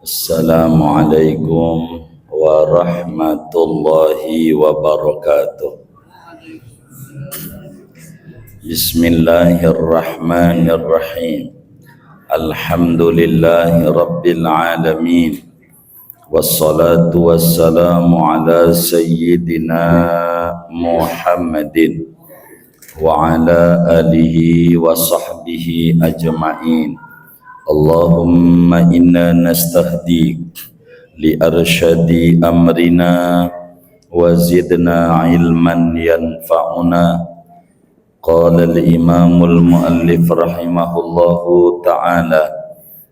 Assalamualaikum warahmatullahi wabarakatuh. Bismillahirrahmanirrahim. Alhamdulillahi rabbil alamin. Wassalatu wassalamu ala sayyidina Muhammadin wa ala alihi wa sahbihi ajma'in. Allahumma inna nastahdik li arsyadi amrina wa zidna ilman yanfa'una. Qala al-imamul muallif rahimahullahu ta'ala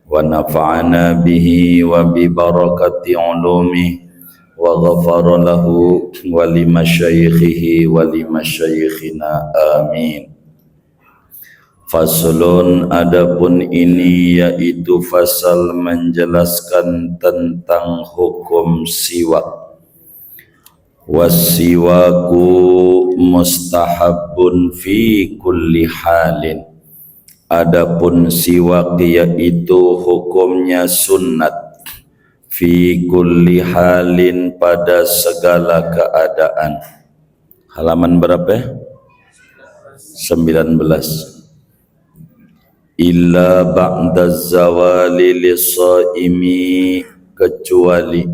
wa nafa'ana bihi wa bi barakati ulumi wa ghafara lahu wa li masyayikhihi wa li masyayikhina amin. Faslun, adapun ini yaitu fasal menjelaskan tentang hukum siwak. Wasiwaku mustahabun fi kulli halin. Adapun siwak yaitu hukumnya sunnat fi kulli halin pada segala keadaan. Halaman berapa? 19. Illa ba'da zawali lisaimi, kecuali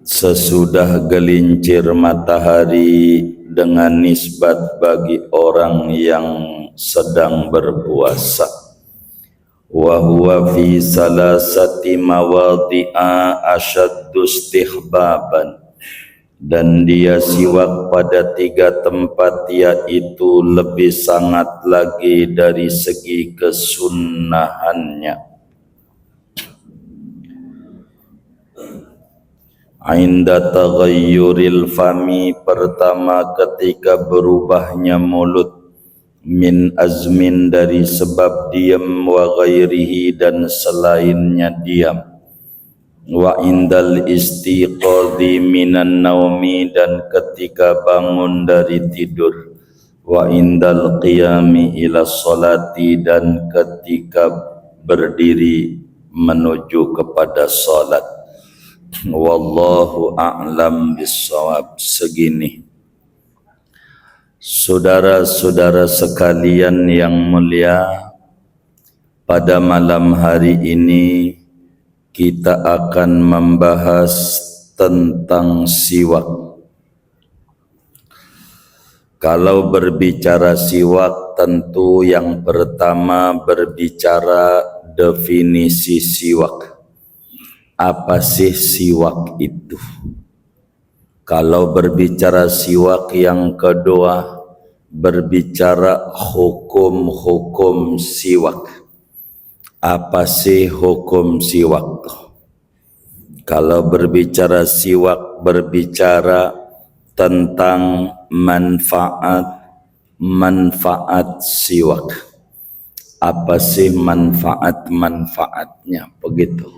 sesudah gelincir matahari dengan nisbat bagi orang yang sedang berpuasa. Wa huwa fi salasati mawadhi'a asyaddu istihbaban, dan dia siwak pada 3 tempat, yaitu lebih sangat lagi dari segi kesunnahannya. Inda taghayyuril fami, pertama ketika berubahnya mulut, min azmin, dari sebab diam, wa ghairihi, dan selainnya diam, wa indal istiqadhi minan naumi, dan ketika bangun dari tidur, wa indal qiyami ila sholati, dan ketika berdiri menuju kepada salat. Wallahu a'lam bissawab. Segini, saudara-saudara sekalian yang mulia, pada malam hari ini kita akan membahas tentang siwak. Kalau berbicara siwak, tentu yang pertama berbicara definisi siwak. Apa sih siwak itu? Kalau berbicara siwak, yang kedua berbicara hukum-hukum siwak. Apa sih hukum siwak? Kalau berbicara siwak, berbicara tentang manfaat siwak. Apa sih manfaatnya? Begitu.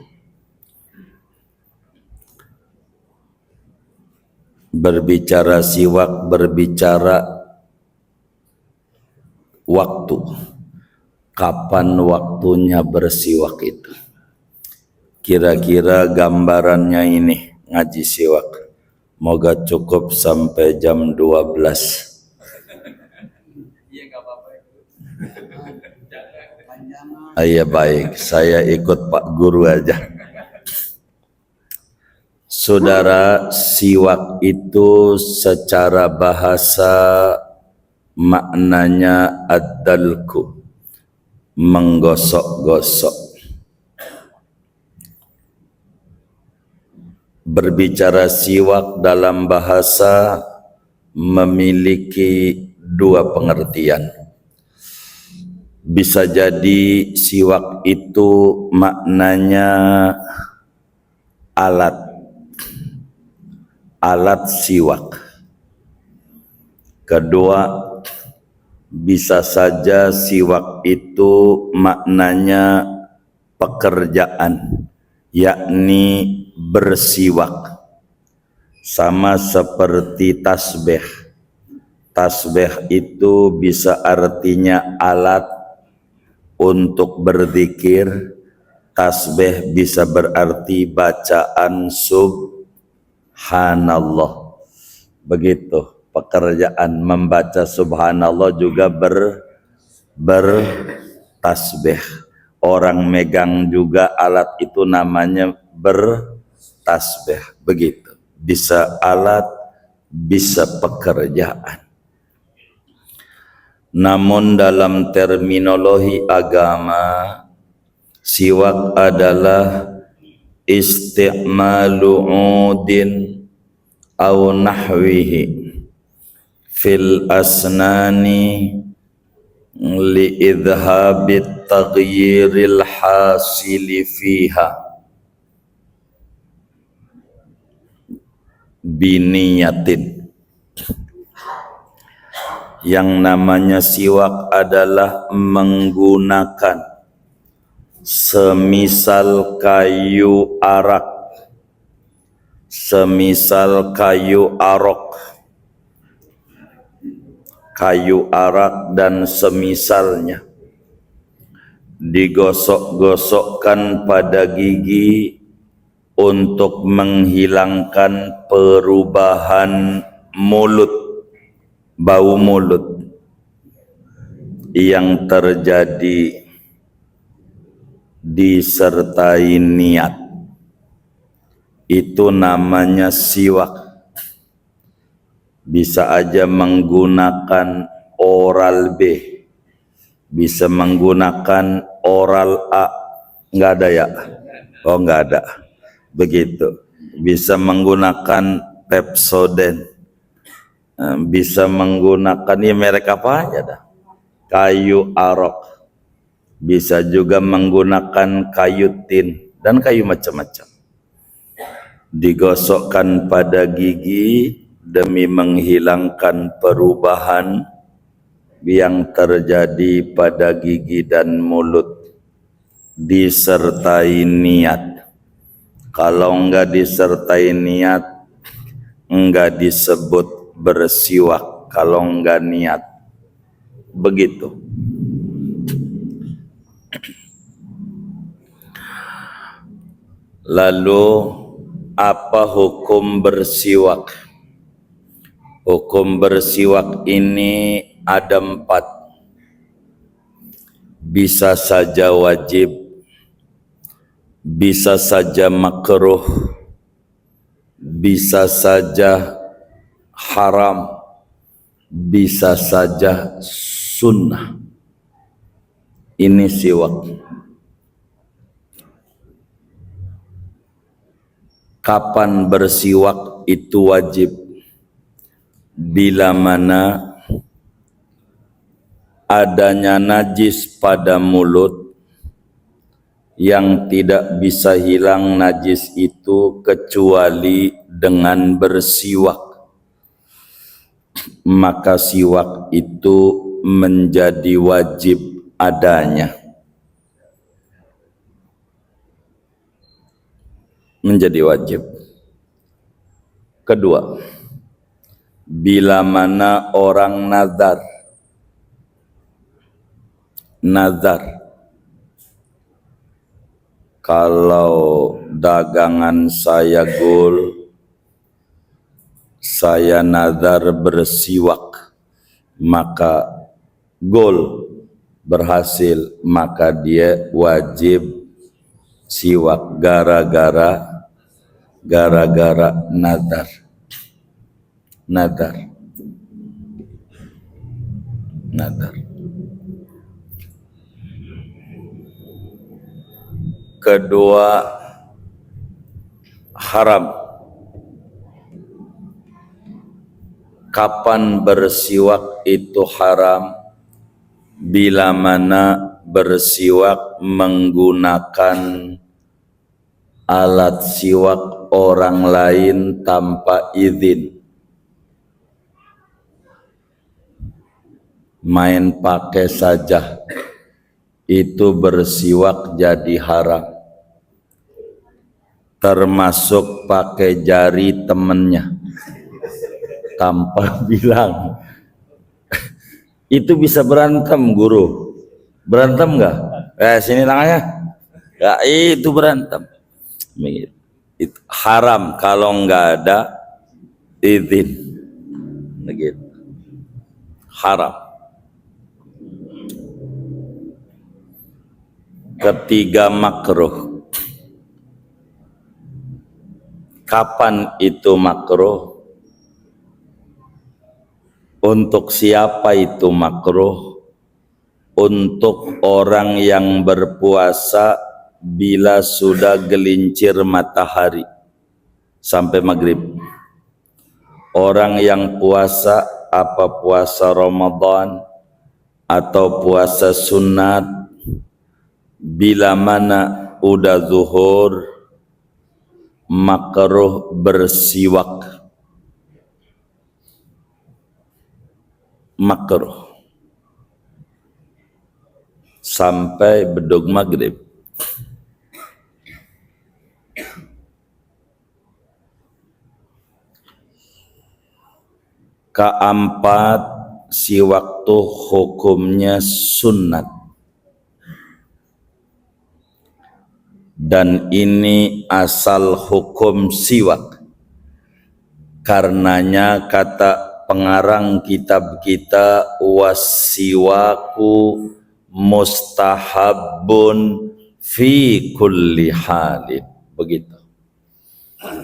Berbicara siwak, berbicara waktu. Kapan waktunya bersiwak itu? Kira-kira gambarannya ini ngaji siwak. Moga cukup sampai jam 12. Iya baik, saya ikut Pak Guru aja. Saudara, siwak itu secara bahasa maknanya ad-dalku, menggosok-gosok. Berbicara siwak dalam bahasa memiliki 2 pengertian. Bisa jadi siwak itu maknanya alat siwak. Kedua, bisa saja siwak itu maknanya pekerjaan, yakni bersiwak. Sama seperti tasbih. Tasbih itu bisa artinya alat untuk berzikir, Tasbih bisa berarti bacaan subhanallah. Begitu pekerjaan membaca subhanallah juga bertasbih. Orang megang juga alat itu namanya bertasbih. Begitu. Bisa alat, bisa pekerjaan. Namun dalam terminologi agama, siwak adalah isti'malu udin au nahwihi fil asnani li idhabit taghyiril hasili fiha biniyatin. Yang namanya siwak adalah menggunakan semisal kayu arak, semisal kayu arok, kayu arak dan semisalnya, digosok-gosokkan pada gigi untuk menghilangkan perubahan mulut, bau mulut yang terjadi disertai niat. Itu namanya siwak. Bisa aja menggunakan oral B, bisa menggunakan oral A. Enggak ada ya? Oh, enggak ada. Begitu. Bisa menggunakan Pepsodent, bisa menggunakan ya merek apa aja dah. Kayu arok, bisa juga menggunakan kayu tin dan kayu macam-macam. Digosokkan pada gigi demi menghilangkan perubahan yang terjadi pada gigi dan mulut disertai niat. Kalau enggak disertai niat, enggak disebut bersiwak. Kalau enggak niat, begitu. Lalu apa hukum bersiwak? Hukum bersiwak ini ada 4. Bisa saja wajib, bisa saja makruh, bisa saja haram, bisa saja sunnah. Ini siwak. Kapan bersiwak itu wajib? Bila mana adanya najis pada mulut yang tidak bisa hilang najis itu kecuali dengan bersiwak, maka siwak itu menjadi wajib adanya. Menjadi wajib. Kedua, bila mana orang nazar, kalau dagangan saya gol, saya nazar bersiwak, maka gol berhasil, maka dia wajib siwak gara-gara nazar. Kedua, haram. Kapan bersiwak itu haram? Bila mana bersiwak menggunakan alat siwak orang lain tanpa izin. Main pakai saja, itu bersiwak jadi haram. Termasuk pakai jari temennya tanpa bilang. Itu bisa berantem, guru. Berantem enggak? Sini tangannya. Ya, itu berantem. Itu haram kalau nggak ada izin. Begitu. Haram. Ketiga, makruh. Kapan itu makruh? Untuk siapa itu makruh? Untuk orang yang berpuasa bila sudah gelincir matahari sampai maghrib. Orang yang puasa, apa puasa Ramadan atau puasa sunat, bila mana udah zuhur, makruh bersiwak. Makruh sampai bedug maghrib. Keempat, siwak tuh hukumnya sunat. Dan ini asal hukum siwak. Karenanya kata pengarang kitab kita, wasiwaku mustahabun fi kulli halin. Begitu.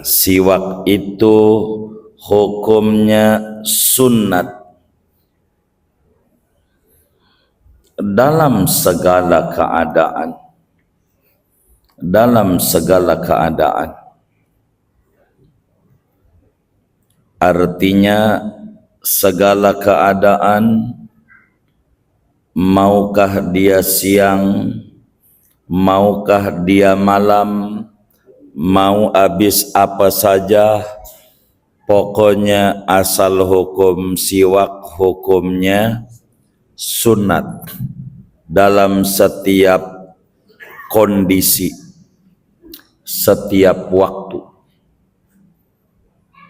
Siwak itu hukumnya sunat dalam segala keadaan. Dalam segala keadaan. Artinya segala keadaan, maukah dia siang, maukah dia malam, mau habis apa saja, pokoknya asal hukum siwak hukumnya sunat dalam setiap kondisi, setiap waktu.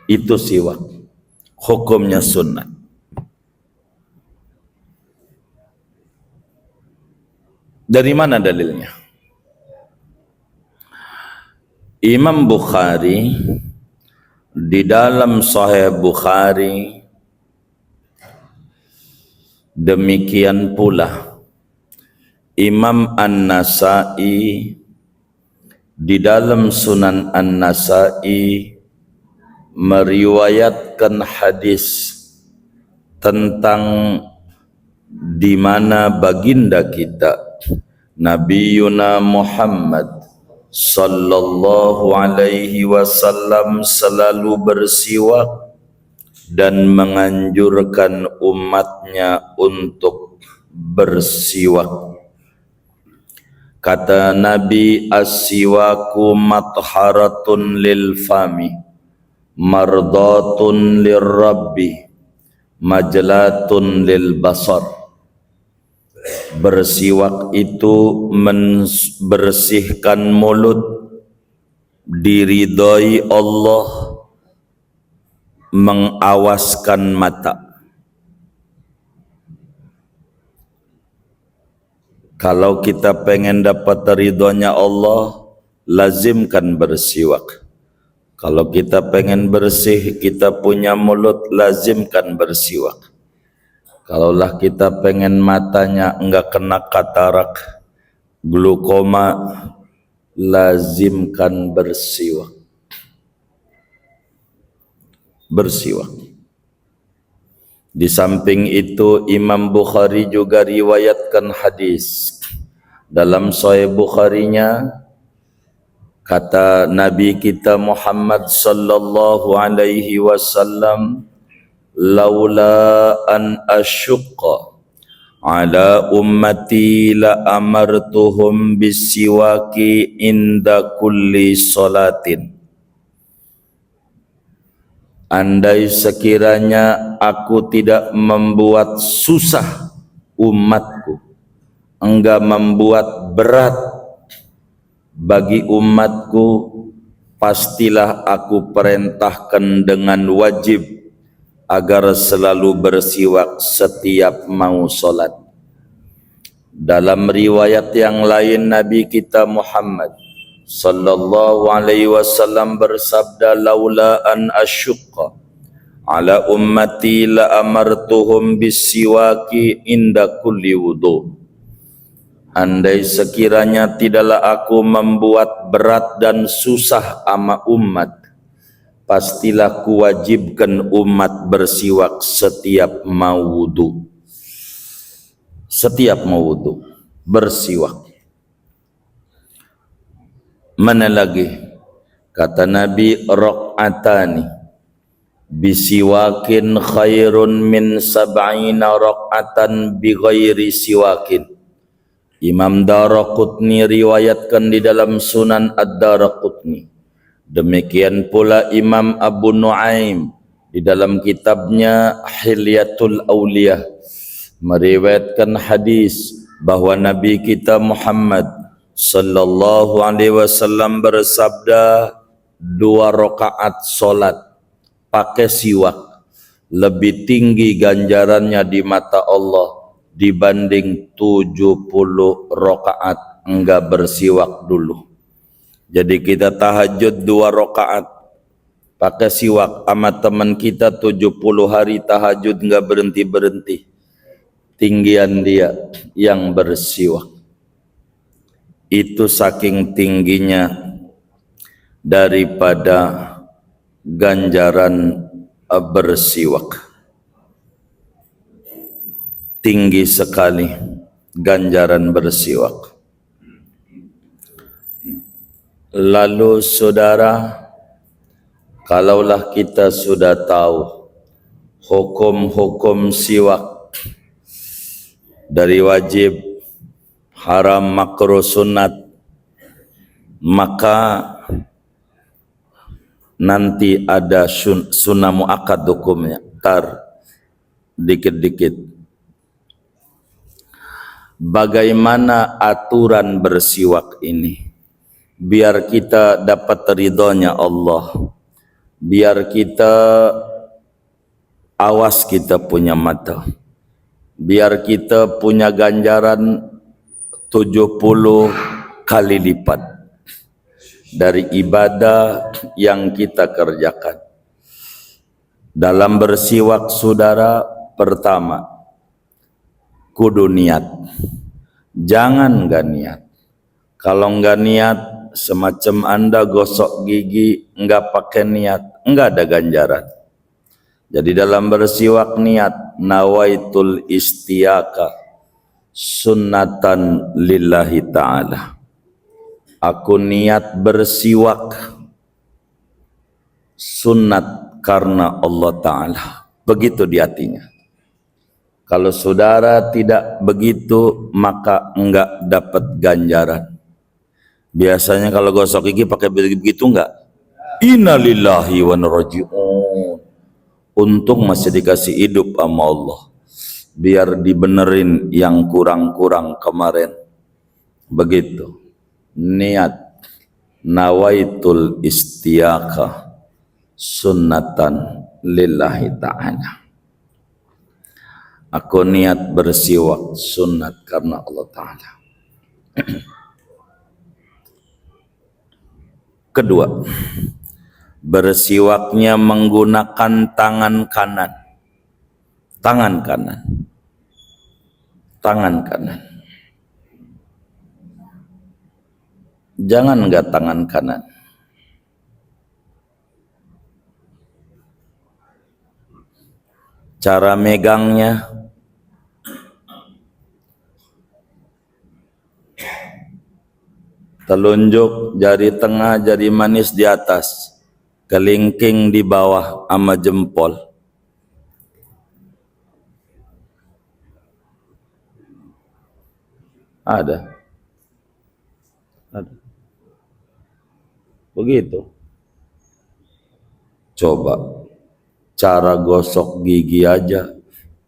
Itu siwak hukumnya sunat. Dari mana dalilnya? Imam Bukhari di dalam Sahih Bukhari, demikian pula Imam An-Nasa'i di dalam Sunan An-Nasa'i meriwayatkan hadis tentang di mana baginda kita Nabiyuna Muhammad sallallahu alaihi wasallam selalu bersiwak dan menganjurkan umatnya untuk bersiwak. Kata Nabi, as-siwaku matharatun lil fami, mardatun lirrabbi, majlatun lil basar. Bersiwak itu membersihkan mulut, diridhai Allah, mengawaskan mata. Kalau kita pengen dapat ridhonya Allah, lazimkan bersiwak. Kalau kita pengen bersih, kita punya mulut, lazimkan bersiwak. Kalaulah kita pengen matanya enggak kena katarak, glukoma, lazimkan bersiwak. Bersiwak. Di samping itu Imam Bukhari juga riwayatkan hadis. Dalam Sahih Bukharinya kata Nabi kita Muhammad sallallahu alaihi wasallam, laula an asyqa ala ummati la amartuhum bisiwaki inda kulli salatin. Andai sekiranya aku tidak membuat susah umatku, enggak membuat berat bagi umatku, pastilah aku perintahkan dengan wajib agar selalu bersiwak setiap mau solat. Dalam riwayat yang lain Nabi kita Muhammad sallallahu alaihi wasallam bersabda, laula an asyqa ala ummati la amartuhum bisiwaki inda kulli wudu. Andai sekiranya tidaklah aku membuat berat dan susah ama umat, pastilah kuwajibkan umat bersiwak setiap mau wudu. Setiap mau wudu bersiwak. Mana lagi? Kata Nabi, raq'atani bisiwakin khairun min sab'ina raq'atan bighairi siwakin. Imam Daraqutni riwayatkan di dalam Sunan Ad-Daraqutni. Demikian pula Imam Abu Nuaim di dalam kitabnya Hilyatul Awliyah meriwayatkan hadis bahwa Nabi kita Muhammad sallallahu alaihi wasallam bersabda, 2 rakaat solat pakai siwak lebih tinggi ganjarannya di mata Allah dibanding 70 rakaat enggak bersiwak dulu. Jadi kita tahajud 2 rakaat pakai siwak, sama teman kita 70 hari tahajud enggak berhenti-berhenti. Tinggian dia yang bersiwak. Itu saking tingginya daripada ganjaran bersiwak. Tinggi sekali ganjaran bersiwak. Lalu saudara, kalaulah kita sudah tahu hukum-hukum siwak dari wajib, haram, makruh, sunat, maka nanti ada sunnah muakkad hukumnya. Tar dikit-dikit. Bagaimana aturan bersiwak ini? Biar kita dapat ridhonya Allah. Biar kita awas kita punya mata. Biar kita punya ganjaran 70 kali lipat dari ibadah yang kita kerjakan. Dalam bersiwak saudara, pertama kudu niat. Jangan enggak niat. Kalau enggak niat, semacam Anda gosok gigi enggak pakai niat, enggak ada ganjaran. Jadi dalam bersiwak niat, nawaitul istiyaka sunnatan lillahi ta'ala. Aku niat bersiwak sunnat karena Allah Ta'ala. Begitu di hatinya. Kalau saudara tidak begitu, maka enggak dapat ganjaran. Biasanya kalau gosok gigi pakai begitu enggak? Innalillahi wa inna raji'un. Untung masih dikasih hidup sama Allah. Biar dibenerin yang kurang-kurang kemarin. Begitu. Niat nawaitul istiyaka sunnatan lillahi ta'ala. Aku niat bersiwak sunnat karena Allah Ta'ala. Kedua, bersiwaknya menggunakan tangan kanan. Tangan kanan. Tangan kanan. Jangan enggak tangan kanan. Cara megangnya telunjuk, jari tengah, jari manis di atas, kelingking di bawah sama jempol. Ada. Begitu. Coba cara gosok gigi aja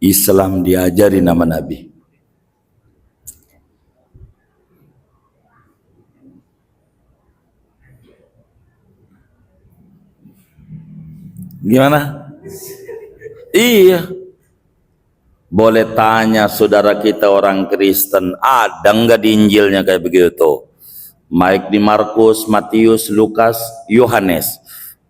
Islam diajari nama Nabi. Gimana? Iya. Boleh tanya saudara kita orang Kristen, ada nggak di Injilnya kayak begitu? Baik di Markus, Matius, Lukas, Yohanes,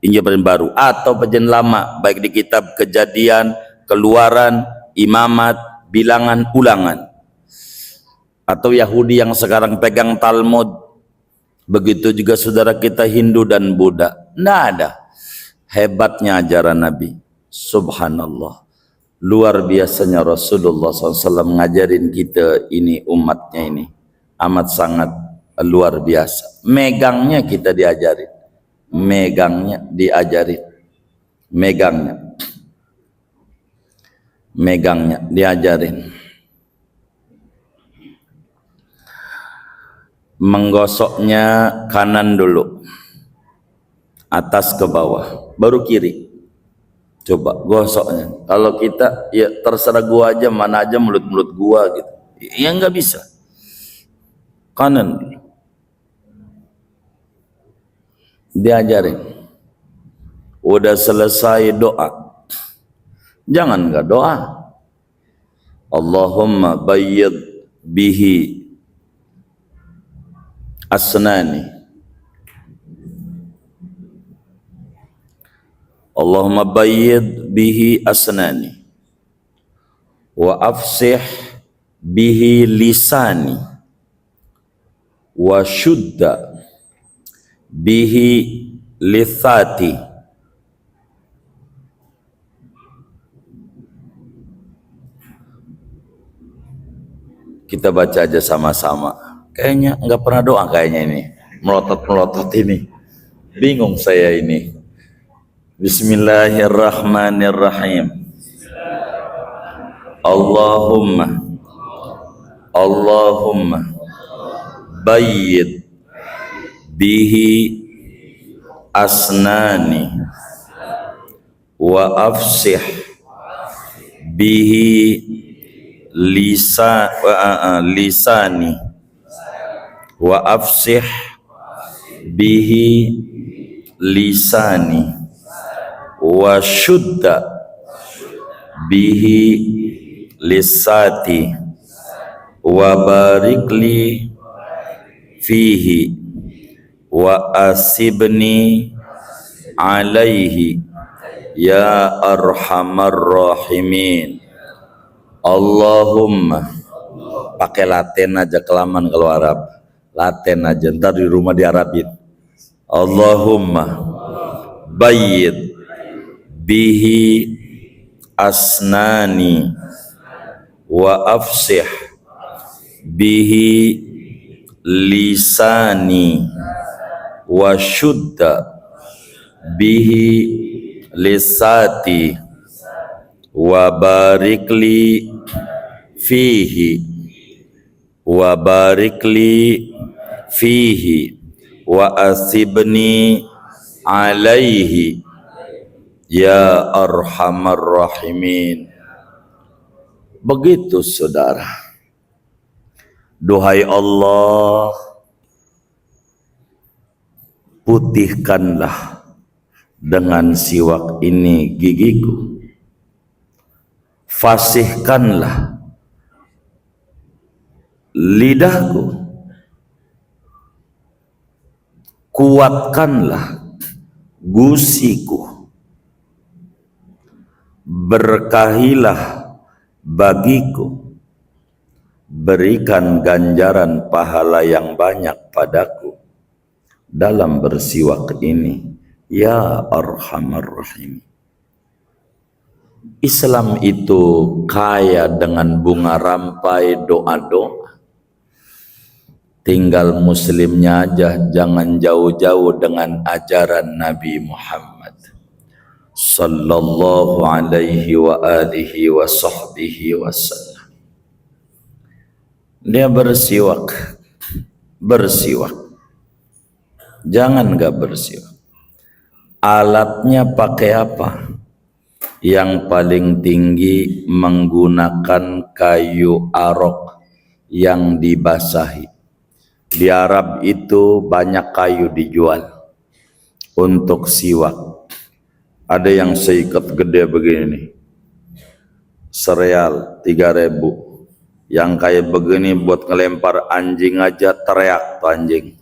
Injil Perjanjian Baru atau Perjanjian Lama, baik di kitab Kejadian, Keluaran, Imamat, Bilangan, Ulangan, atau Yahudi yang sekarang pegang Talmud. Begitu juga saudara kita Hindu dan Buddha. Nggak ada. Hebatnya ajaran Nabi. Subhanallah. Luar biasanya Rasulullah SAW ngajarin kita ini, umatnya ini amat sangat luar biasa. Megangnya kita diajarin, megangnya diajarin, megangnya diajarin. Menggosoknya kanan dulu, atas ke bawah, baru kiri. Coba gosoknya. Kalau kita ya terserah gua aja, mana aja mulut gua gitu. Ya nggak bisa. Kanan. Diajarin. Udah selesai doa. Jangan nggak doa. Allahumma bayyid bihi asnani. Allahumma bayyid bihi asnani wa afsih bihi lisani wa syudda bihi lithati. Kita baca aja sama-sama. Kayaknya nggak pernah doa kayaknya ini. Melotot ini. Bingung saya ini. Bismillahirrahmanirrahim. Allahumma bayyid bihi asnani wa afsih bihi lisani wa afsih bihi lisani wa syudda bihi lisati wa barikli fihi wa asibni alaihi ya arhamar rahimin. Allahumma, pakai Latin aja, kelamaan kalau Arab, Latin aja, ntar di rumah di Arabin. Allahumma bayyid bihi asnani wa afsih bihi lisani wa syudda bihi lisati wa barikli fihi wa asibni alaihi ya arhamar rahimin. Begitu saudara. Duhai Allah, putihkanlah dengan siwak ini gigiku, fasihkanlah lidahku, kuatkanlah gusiku, berkahilah bagiku, berikan ganjaran pahala yang banyak padaku dalam bersiwak ini ya arhamar rahim. Islam itu kaya dengan bunga rampai doa-doa. Tinggal muslimnya aja jangan jauh-jauh dengan ajaran Nabi Muhammad sallallahu alaihi wa alihi wa sahbihi wasallam. Dia bersiwak. Jangan gak bersiwak. Alatnya pakai apa? Yang paling tinggi menggunakan kayu arok yang dibasahi. Di Arab itu banyak kayu dijual untuk siwak. Ada yang seikat gede begini nih. sereal 3.000. Yang kayak begini buat ngelempar anjing aja teriak tuh anjing.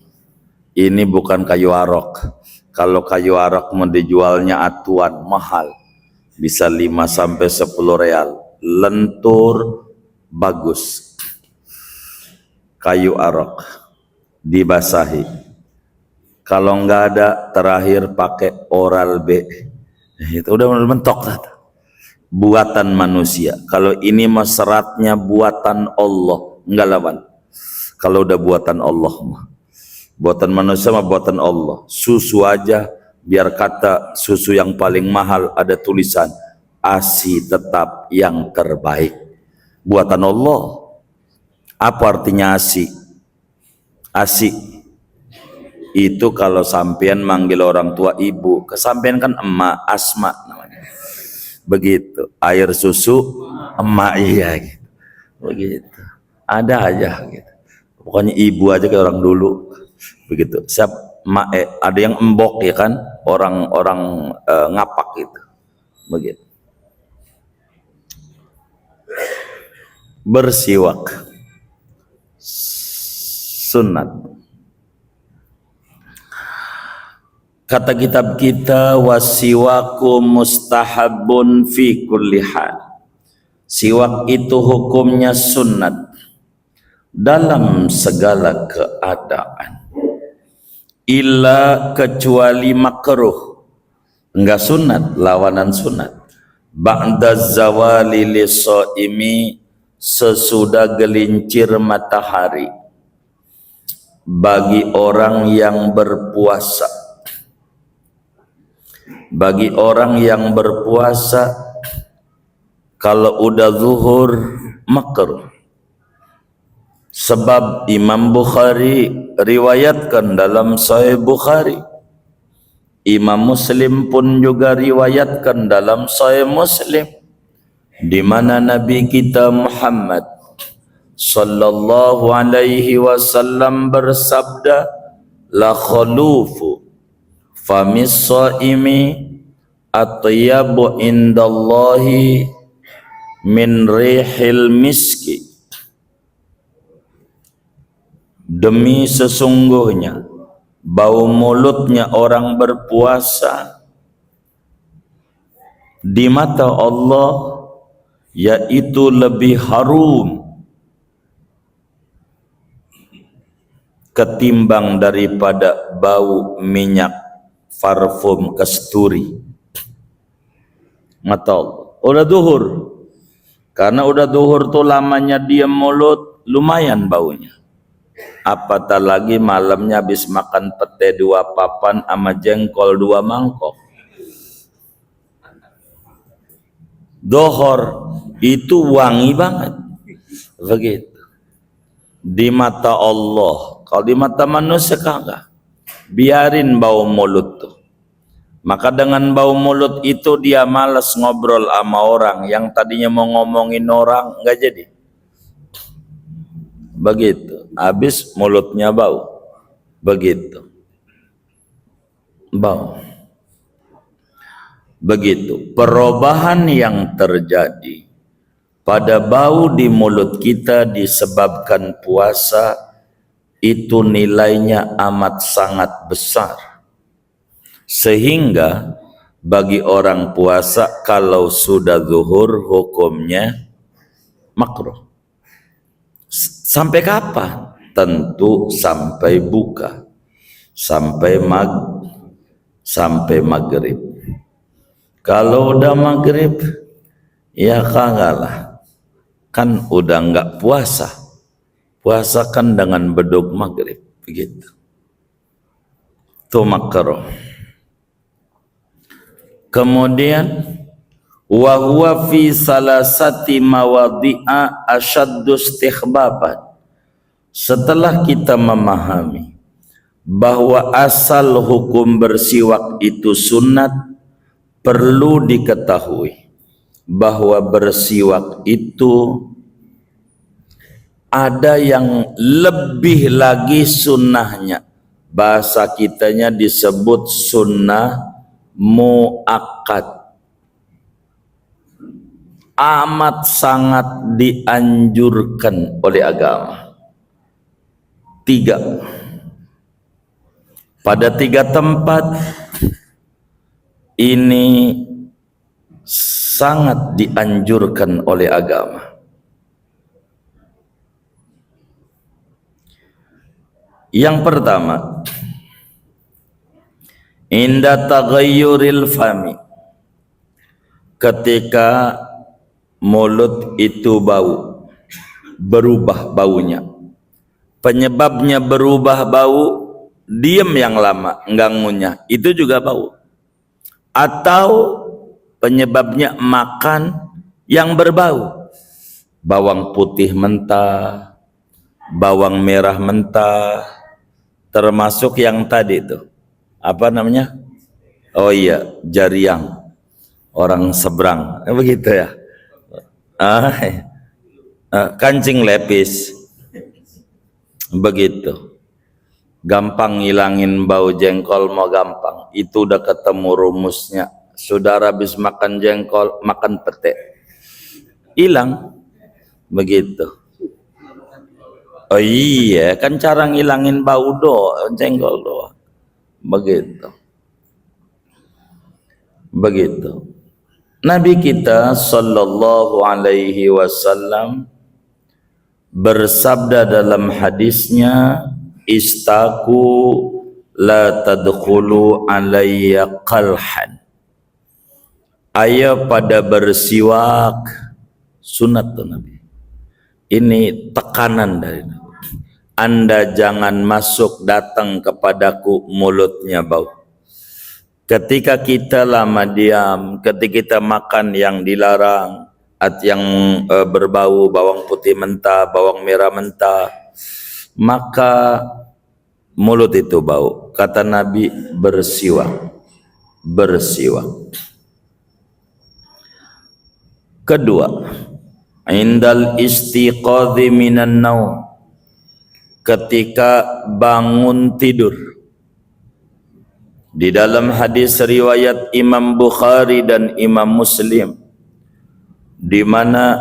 Ini bukan kayu arok. Kalau kayu arok mau dijualnya atuan mahal, bisa 5 sampai 10 real. Lentur bagus. Kayu arok dibasahi. Kalau nggak ada, terakhir pakai Oral B. Itu udah mentok. Buatan manusia. Kalau ini mah seratnya buatan Allah, enggak lawan. Kalau udah buatan Allah mah, buatan manusia mah buatan Allah. Susu aja, biar kata susu yang paling mahal ada tulisan ASI tetap yang terbaik. Buatan Allah. Apa artinya ASI? ASI itu kalau sampean manggil orang tua ibu, kesampean kan emak, Asma namanya. Begitu, air susu emak, iya gitu. Begitu, ada aja gitu. Pokoknya ibu aja kayak orang dulu. Begitu. Siap emak, ada yang embok ya kan, orang ngapak gitu. Begitu. Bersiwak sunat. Kata kitab kita, wasiwaku mustahabun fi kulli hal. Siwak itu hukumnya sunnat dalam segala keadaan. Illa kecuali makruh. Enggak sunat, lawanan sunat. Ba'da zawali lisaimi, sesudah gelincir matahari. Bagi orang yang berpuasa. Bagi orang yang berpuasa, kalau udah zuhur makruh. Sebab Imam Bukhari riwayatkan dalam Sahih Bukhari, Imam Muslim pun juga riwayatkan dalam Sahih Muslim, di mana Nabi kita Muhammad sallallahu alaihi wasallam bersabda, la khalufu famis shaimi atyabu indallahi min rihil miski. Demi sesungguhnya bau mulutnya orang berpuasa di mata Allah yaitu lebih harum ketimbang daripada bau minyak parfum kasturi. Mata Allah. Udah duhur. Karena udah duhur tuh lamanya diam mulut, lumayan baunya. Apatah lagi malamnya habis makan pete 2 papan sama jengkol 2 mangkok. Dohor itu wangi banget. Begitu. Di mata Allah. Kalau di mata manusia kagak. Biarin bau mulut tuh. Maka dengan bau mulut itu dia malas ngobrol sama orang. Yang tadinya mau ngomongin orang, nggak jadi. Begitu. Habis mulutnya bau. Begitu. Bau. Begitu. Perubahan yang terjadi pada bau di mulut kita disebabkan puasa, itu nilainya amat sangat besar. Sehingga bagi orang puasa kalau sudah zuhur hukumnya makruh. Sampai kapan? Tentu sampai buka. Sampai maghrib. Kalau udah maghrib ya kagak lah. Kan udah enggak puasa. Puasa kan dengan beduk maghrib. Begitu. Itu makruh. Kemudian wa huwa fi salasati mawadhi'a ashaddu istihbaban. Setelah kita memahami bahwa asal hukum bersiwak itu sunat, perlu diketahui bahwa bersiwak itu ada yang lebih lagi sunnahnya. Bahasa kitanya disebut sunnah muakkad. amat sangat dianjurkan oleh agama. 3. Pada 3 tempat ini sangat dianjurkan oleh agama. Yang pertama, inda taghayyuril fami, ketika mulut itu bau, berubah baunya. Penyebabnya berubah bau, diam yang lama, enggak ngunyah, itu juga bau. Atau penyebabnya makan yang berbau, bawang putih mentah, bawang merah mentah, termasuk yang tadi itu, apa namanya? Oh iya, jariang, orang seberang, begitu ya. Kancing lepis, begitu. Gampang ngilangin bau jengkol mau gampang, itu udah ketemu rumusnya. Saudara habis makan jengkol, makan pete, hilang, begitu. Oh iya, kan cara ngilangin bau jengkol doang. Begitu. Begitu. Nabi kita sallallahu alaihi wasallam bersabda dalam hadisnya, istaku la tadkhulu alayya qalhan. Ayo pada bersiwak, sunat tuh Nabi. Ini tekanan dari Nabi. Anda jangan masuk datang kepadaku mulutnya bau. Ketika kita lama diam, ketika kita makan yang dilarang, yang berbau bawang putih mentah, bawang merah mentah, maka mulut itu bau. Kata Nabi, bersiwak. Bersiwak. Kedua, indal istiqadhi minan naum, ketika bangun tidur. Di dalam hadis riwayat Imam Bukhari dan Imam Muslim, di mana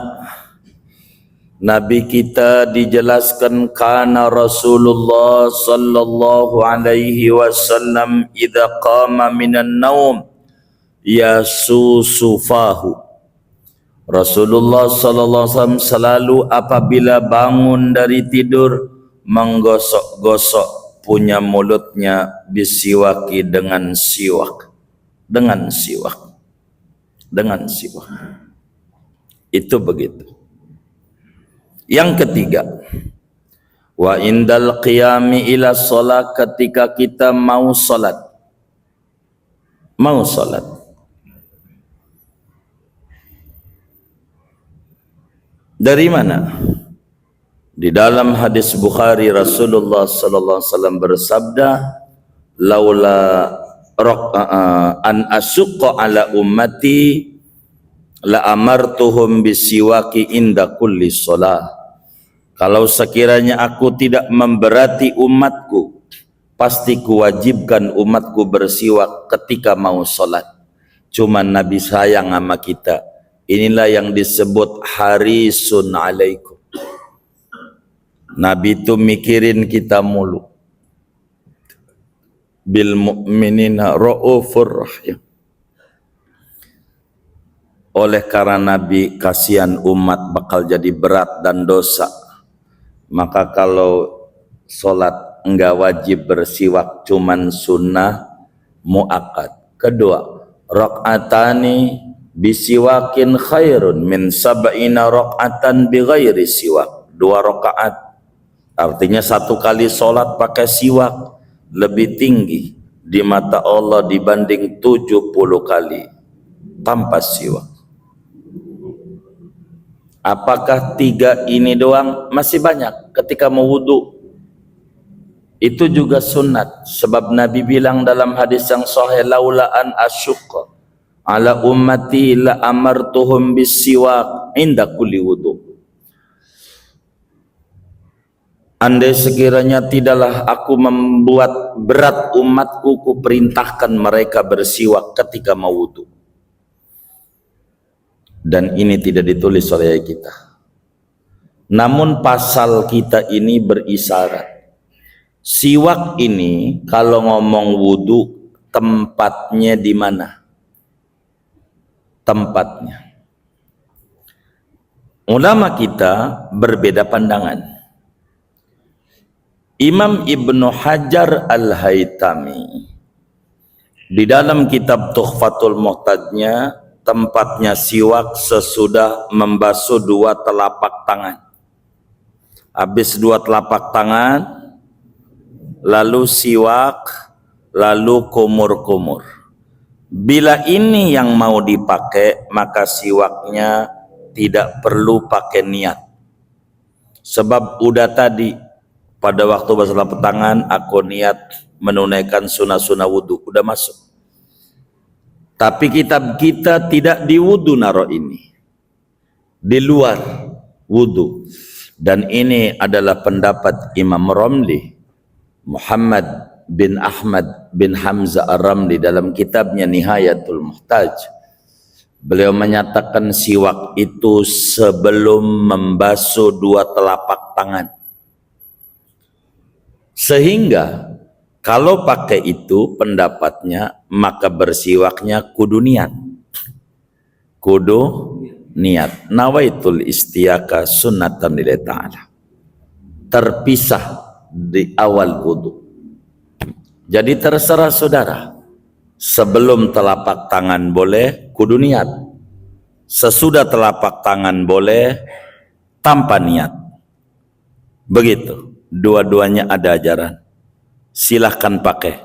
Nabi kita dijelaskan, kana Rasulullah sallallahu alaihi wasallam idza qama minan naum yasusufahu. Rasulullah sallallahu alaihi wasallam selalu apabila bangun dari tidur menggosok-gosok punya mulutnya, disiwaki dengan siwak, dengan siwak, dengan siwak. Itu begitu. Yang ketiga, wa indal qiyami ila shalah, ketika kita mau salat, mau salat. Dari mana? Di dalam hadis Bukhari, Rasulullah sallallahu alaihi wasallam bersabda, laula an asyqa ala ummati la amartuhum bisiwaki inda kulli shalah. Kalau sekiranya aku tidak memberati umatku, pasti kuwajibkan umatku bersiwak ketika mau salat. Cuman Nabi sayang sama kita. Inilah yang disebut harisun alaikum. Nabi itu mikirin kita mulu. Bil mu'minina ra'ufur rahim. Oleh karena Nabi kasihan umat bakal jadi berat dan dosa, maka kalau sholat enggak wajib bersiwak, cuman sunnah muakkad. Kedua, rakaatani bisiwakin khairun min sab'ina rakaatan bighairi siwak. 2 rakaat, artinya 1 kali sholat pakai siwak lebih tinggi di mata Allah dibanding 70 kali tanpa siwak. Apakah 3 ini doang? Masih banyak. Ketika mau wudu, itu juga sunat. Sebab Nabi bilang dalam hadis yang sahih, laula an asyqa ala ummati la amartuhum bisiwak inda kulli wudu. Andai sekiranya tidaklah aku membuat berat umatku, kuperintahkan mereka bersiwak ketika mau wudu. dan ini tidak ditulis oleh kita. Namun pasal kita ini berisyarat. Siwak ini kalau ngomong wudu tempatnya di mana? Tempatnya. Ulama kita berbeda pandangan. Imam Ibnu Hajar Al-Haytami di dalam kitab Tuhfatul Muhtajnya, tempatnya siwak sesudah membasuh dua telapak tangan. Habis dua telapak tangan, lalu siwak, lalu kumur-kumur. Bila ini yang mau dipakai, maka siwaknya tidak perlu pakai niat. Sebab udah tadi, pada waktu basuh telapak tangan, aku niat menunaikan sunnah-sunnah wudhu, udah masuk. Tapi kitab kita tidak di wudhu naro ini, di luar wudhu. Dan ini adalah pendapat Imam Ramli, Muhammad bin Ahmad bin Hamzah Ar-Ramli dalam kitabnya Nihayatul Muhtaj. Beliau menyatakan siwak itu sebelum membasuh dua telapak tangan. Sehingga kalau pakai itu pendapatnya, maka bersiwaknya kudu niat. Kudu niat. Nawaitul istiyaka sunnatan lillahi ta'ala. Terpisah di awal wudu. Jadi terserah saudara. Sebelum telapak tangan boleh kudu niat. Sesudah telapak tangan boleh tanpa niat. Begitu. Dua-duanya ada ajaran. Silahkan pakai.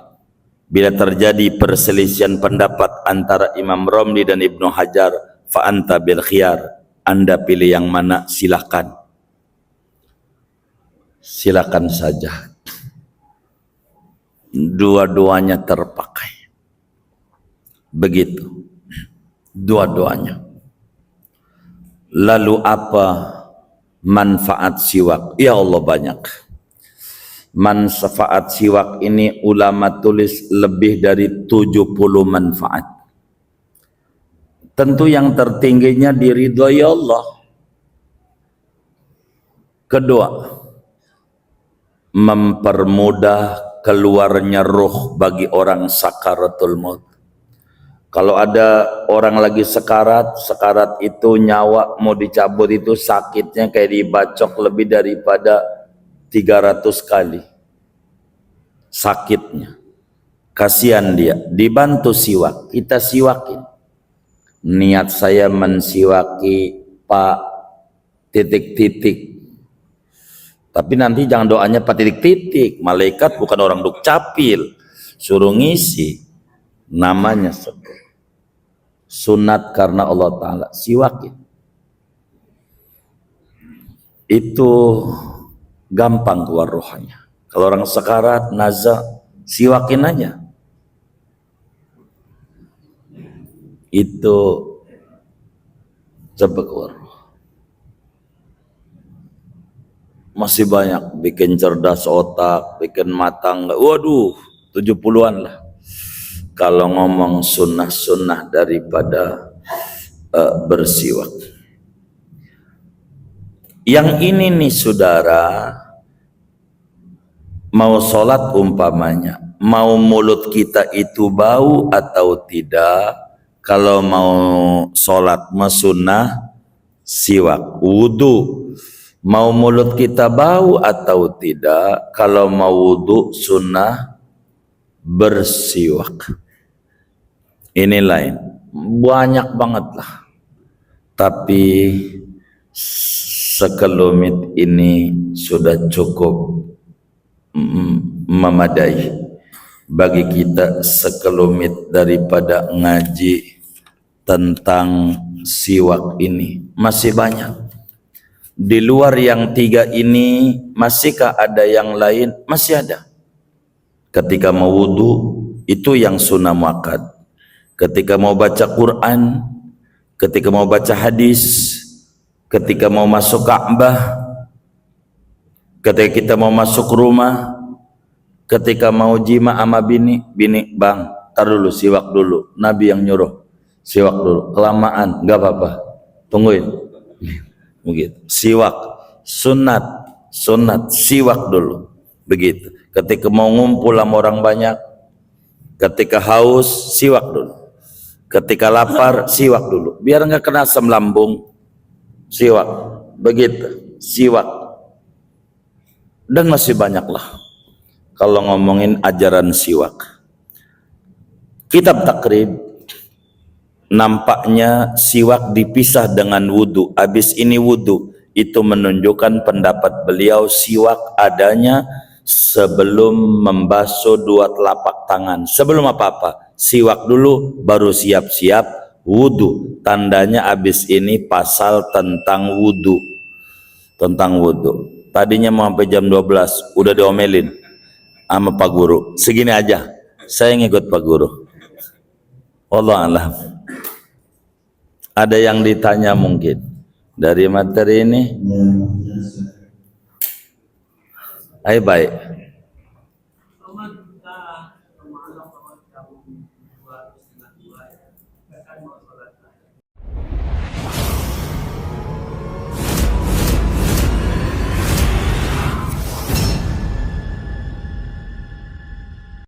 Bila terjadi perselisihan pendapat antara Imam Romli dan Ibnu Hajar, fa'anta bil khiyar, Anda pilih yang mana, silahkan. Silakan saja. Dua-duanya terpakai. Begitu. Dua-duanya. Lalu apa manfaat siwak? Ya Allah, banyak. Manfaat siwak ini ulama tulis lebih dari 70 manfaat. Tentu yang tertingginya diridhoi Allah. Kedua, mempermudah keluarnya ruh bagi orang sakaratul maut. Kalau ada orang lagi sekarat, sekarat itu nyawa mau dicabut itu sakitnya kayak dibacok lebih daripada 300 kali. Sakitnya. Kasihan dia, dibantu siwak, kita siwakin. Niat saya mensiwaki Pak titik-titik. Tapi nanti jangan doanya Pak titik-titik. Malaikat bukan orang dukcapil. Suruh ngisi. Namanya sebut. Sunat karena Allah Ta'ala. Siwakin. Itu gampang keluar rohnya. Kalau orang sekarat, nazar, siwakin aja. Itu cepat keluar. Masih banyak, bikin cerdas otak, bikin matang, waduh, 70-an lah. Kalau ngomong sunnah-sunnah daripada bersiwak. Yang ini nih saudara, mau sholat umpamanya, mau mulut kita itu bau atau tidak, kalau mau sholat sunnah siwak, wudu. Mau mulut kita bau atau tidak, kalau mau wudu sunnah bersiwak. Ini lain, banyak banget lah. Tapi sekelumit ini sudah cukup memadai bagi kita, sekelumit daripada ngaji tentang siwak ini. Masih banyak. Di luar yang 3 ini, masihkah ada yang lain? Masih ada. Ketika mau wudu, itu yang sunnah muakkad. Ketika mau baca Quran, ketika mau baca hadis, ketika mau masuk Ka'bah, ketika kita mau masuk rumah, ketika mau jima sama bini, bang, tar dulu, siwak dulu. Nabi yang nyuruh, siwak dulu. Kelamaan, gak apa-apa. Tungguin. Begitu. Siwak, sunat, siwak dulu. Begitu. Ketika mau ngumpul sama orang banyak, ketika haus, siwak dulu. Ketika lapar, siwak dulu. Biar nggak kena asam lambung, siwak. Begitu, siwak. Dan masih banyak lah. Kalau ngomongin ajaran siwak. Kitab Takrib, nampaknya siwak dipisah dengan wudu. Habis ini wudu, itu menunjukkan pendapat beliau siwak adanya sebelum membasuh dua telapak tangan. Sebelum apa-apa, siwak dulu baru siap-siap wudu. Tandanya habis ini pasal tentang wudu. Tentang wudu. Tadinya mau sampai jam 12, udah diomelin sama Pak Guru. Segini aja, saya ngikut Pak Guru. Allah alam. Ada yang ditanya mungkin dari materi ini? Ayo baik.